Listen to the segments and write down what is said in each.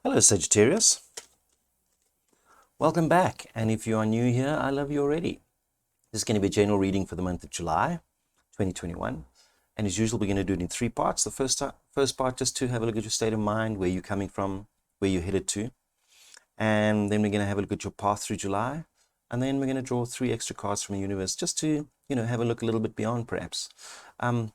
Hello, Sagittarius. Welcome back. And if you are new here, I love you already. This is going to be a general reading for the month of July 2021. And as usual, we're going to do it in three parts. The first part, just to have a look at your state of mind, where you're coming from, where you're headed to. And then we're going to have a look at your path through July. And then we're going to draw 3 extra cards from the universe just to, have a look a little bit beyond, perhaps.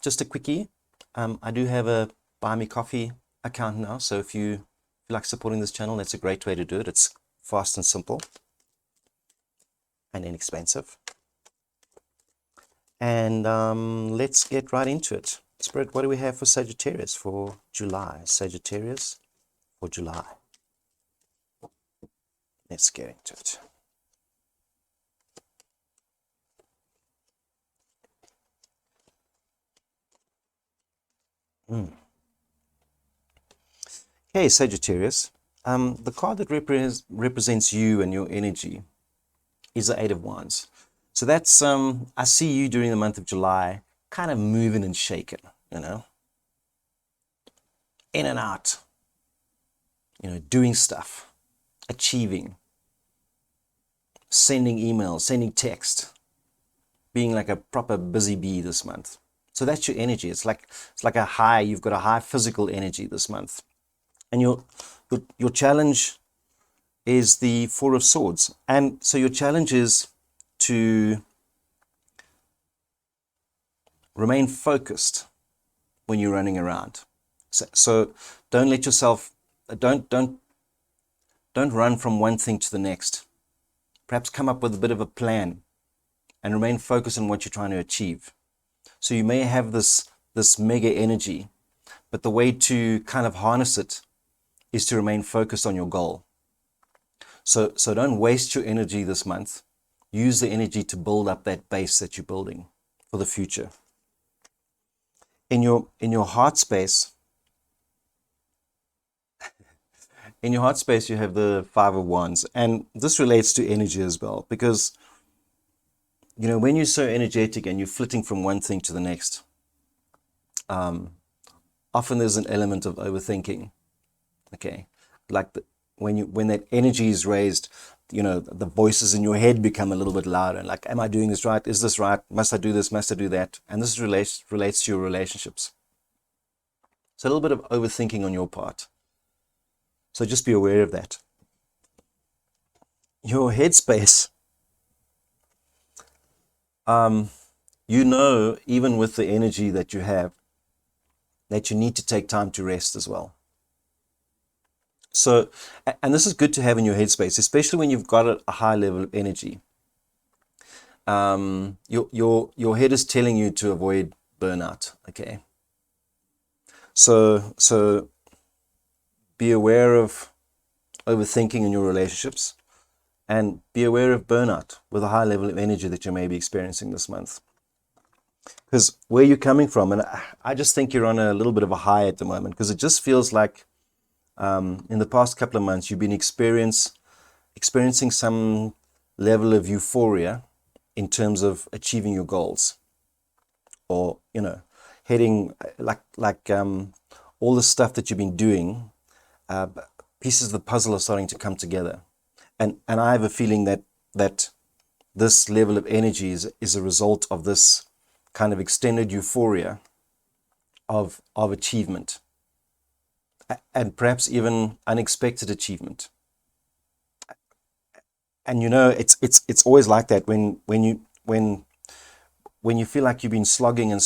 Just a quickie. I do have a Buy Me Coffee account now. So if you feel like supporting this channel, that's a great way to do it. It's fast and simple and inexpensive. And let's get right into it. Spirit, what do we have for Sagittarius for July? Sagittarius for July. Let's get into it. Okay, Sagittarius. The card that represents you and your energy is the Eight of Wands. So that's, I see you during the month of July kind of moving and shaking, in and out, doing stuff, achieving, sending emails, sending text, being like a proper busy bee this month. So that's your energy. It's like a high, you've got a high physical energy this month. And your challenge is the Four of Swords. And so your challenge is to remain focused when you're running around. So don't let yourself, don't run from one thing to the next. Perhaps come up with a bit of a plan and remain focused on what you're trying to achieve. So you may have this mega energy, but the way to kind of harness it is to remain focused on your goal. So don't waste your energy this month. Use the energy to build up that base that you're building for the future. In your heart space, you have the Five of Wands, and this relates to energy as well, because when you're so energetic and you're flitting from one thing to the next, often there's an element of overthinking. Okay, like when that energy is raised, the voices in your head become a little bit louder. Like, am I doing this right? Is this right? Must I do this? Must I do that? And this relates to your relationships. So a little bit of overthinking on your part. So just be aware of that. Your headspace, even with the energy that you have, that you need to take time to rest as well. So, and this is good to have in your headspace, especially when you've got a high level of energy. Your head is telling you to avoid burnout. Okay. So be aware of overthinking in your relationships, and be aware of burnout with a high level of energy that you may be experiencing this month. Because where you're coming from, and I just think you're on a little bit of a high at the moment, because it just feels like in the past couple of months you've been experiencing some level of euphoria in terms of achieving your goals, or heading like all the stuff that you've been doing, pieces of the puzzle are starting to come together, and I have a feeling that this level of energy is a result of this kind of extended euphoria of achievement, and perhaps even unexpected achievement. And it's always like that when you feel like you've been slogging at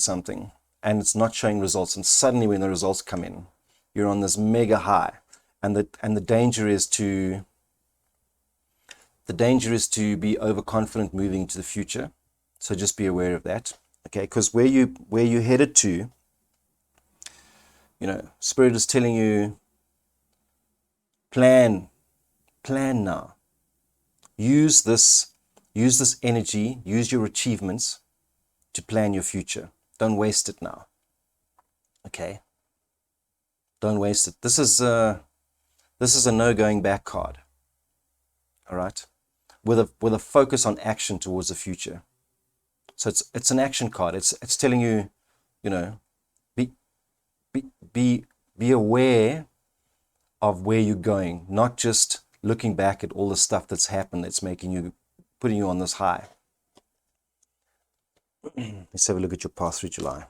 something and it's not showing results, and suddenly when the results come in, you're on this mega high, and the danger is to be overconfident moving into the future. So just be aware of that, okay? Because where you're headed to, Spirit is telling you, plan now. Use this energy, use your achievements to plan your future. Don't waste it now. Okay? Don't waste it. This is a no going back card. All right? With a focus on action towards the future. So it's an action card. It's telling you, be aware of where you're going, not just looking back at all the stuff that's happened that's putting you on this high. Let's have a look at your path through July.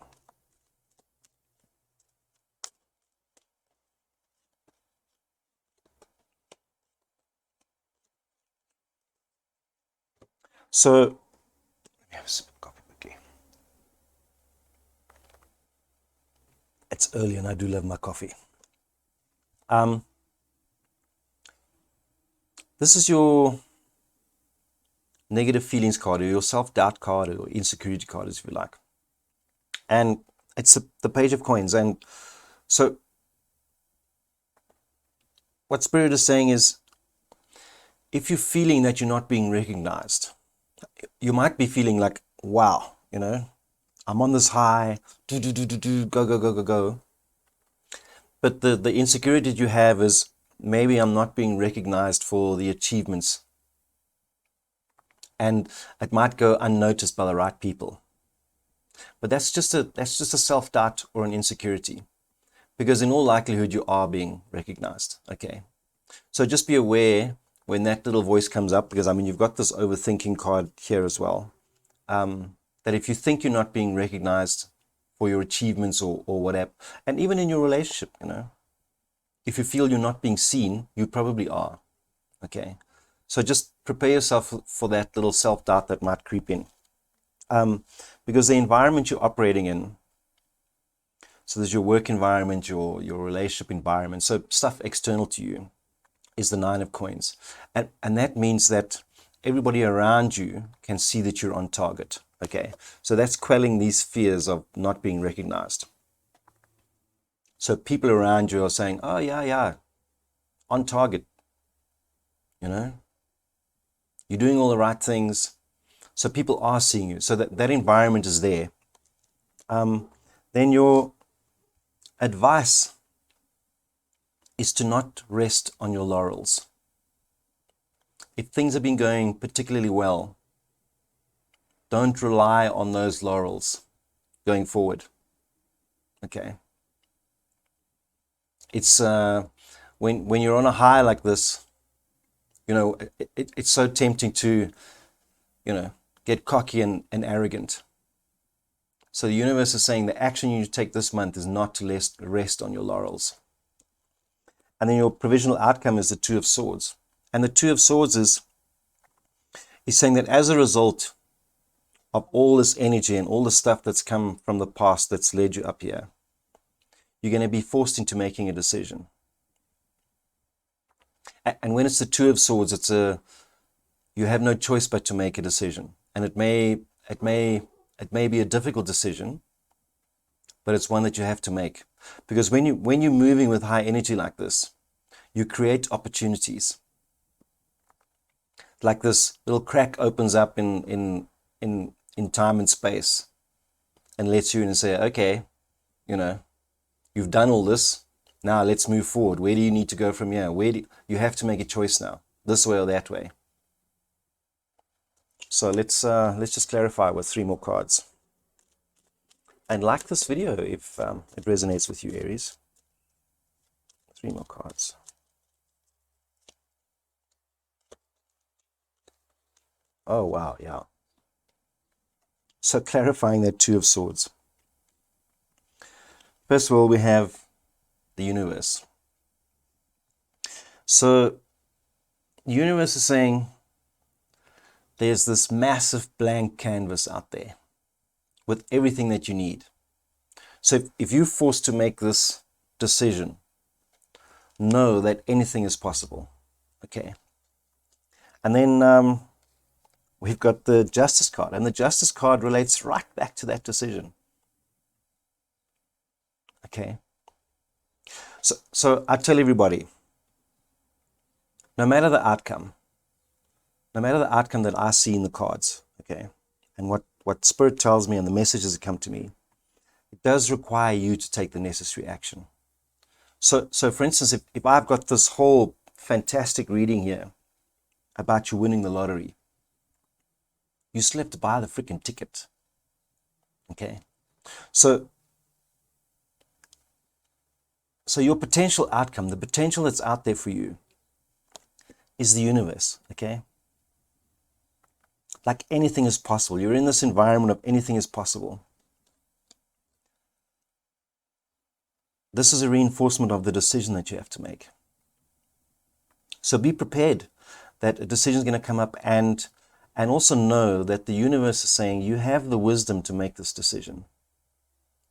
So, let me have a sip of coffee quickly. It's early and I do love my coffee. This is your negative feelings card, or your self-doubt card, or insecurity card, if you like. And it's the Page of Coins. And so what Spirit is saying is, if you're feeling that you're not being recognized, you might be feeling like, wow, I'm on this high, go, go, go, go, go. But the insecurity that you have is, maybe I'm not being recognized for the achievements. And it might go unnoticed by the right people. But that's just a self-doubt or an insecurity. Because in all likelihood, you are being recognized. Okay. So just be aware when that little voice comes up, because you've got this overthinking card here as well. That if you think you're not being recognized for your achievements or whatever, and even in your relationship, if you feel you're not being seen, you probably are. Okay. So just prepare yourself for that little self-doubt that might creep in. Because the environment you're operating in, so there's your work environment, your relationship environment, so stuff external to you, is the Nine of Coins. And that means that everybody around you can see that you're on target. Okay, so that's quelling these fears of not being recognized. So people around you are saying, oh yeah, on target, you're doing all the right things. So people are seeing you. So that environment is there. Then your advice is to not rest on your laurels. If things have been going particularly well, don't rely on those laurels going forward. Okay. It's when you're on a high like this, it's so tempting to, get cocky and arrogant. So the universe is saying the action you take this month is not to rest on your laurels. And then your provisional outcome is the Two of Swords. And the Two of Swords is saying that as a result of all this energy and all the stuff that's come from the past that's led you up here, you're going to be forced into making a decision. And when it's the Two of Swords, you have no choice but to make a decision. And it may be a difficult decision, but it's one that you have to make. Because when you're moving with high energy like this, you create opportunities. Like this little crack opens up in time and space and lets you in and say, okay, you've done all this. Now let's move forward. Where do you need to go from here? You have to make a choice now, this way or that way. So let's just clarify with 3 more cards. And like this video if it resonates with you, Aries. 3 more cards. Oh, wow, yeah. So clarifying that Two of Swords. First of all, we have the universe. So the universe is saying there's this massive blank canvas out there with everything that you need. So if you're forced to make this decision, know that anything is possible. Okay. And then we've got the Justice card, and the Justice card relates right back to that decision. Okay. So I tell everybody, no matter the outcome that I see in the cards, okay, and what Spirit tells me and the messages that come to me, it does require you to take the necessary action. So for instance, if I've got this whole fantastic reading here about you winning the lottery, you still have to buy the freaking ticket. Okay? So So your potential outcome, the potential that's out there for you, is the universe, okay? Like anything is possible. You're in this environment of anything is possible. This is a reinforcement of the decision that you have to make. So be prepared that a decision is going to come up, and also know that the universe is saying you have the wisdom to make this decision.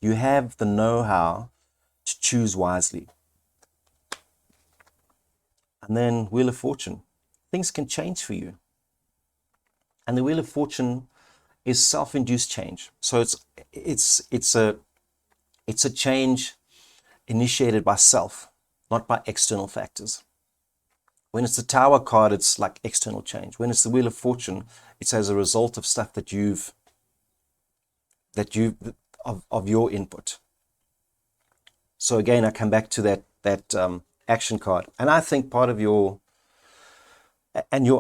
You have the know-how to choose wisely. And then Wheel of Fortune. Things can change for you. And the Wheel of Fortune is self-induced change. So it's a change initiated by self, not by external factors. When it's the Tower card, it's like external change. When it's the Wheel of Fortune, it's as a result of stuff that of your input. So again, I come back to that action card, and I think part of your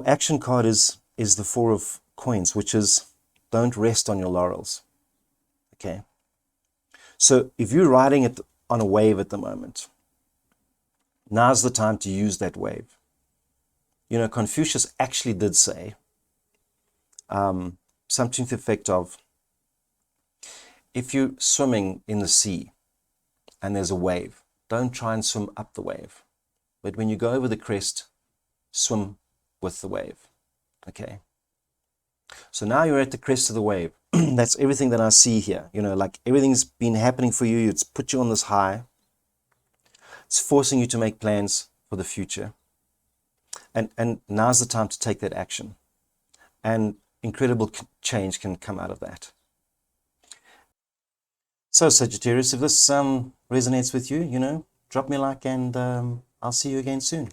action card is the Four of Coins, which is don't rest on your laurels. Okay. So if you're riding it on a wave at the moment, now's the time to use that wave. You know, Confucius actually did say something to the effect of, if you're swimming in the sea and there's a wave, don't try and swim up the wave. But when you go over the crest, swim with the wave. Okay? So now you're at the crest of the wave. That's everything that I see here. You know, like everything's been happening for you. It's put you on this high. It's forcing you to make plans for the future. And now's the time to take that action. And incredible change can come out of that. So Sagittarius, if this resonates with you, you know, drop me a like, and I'll see you again soon.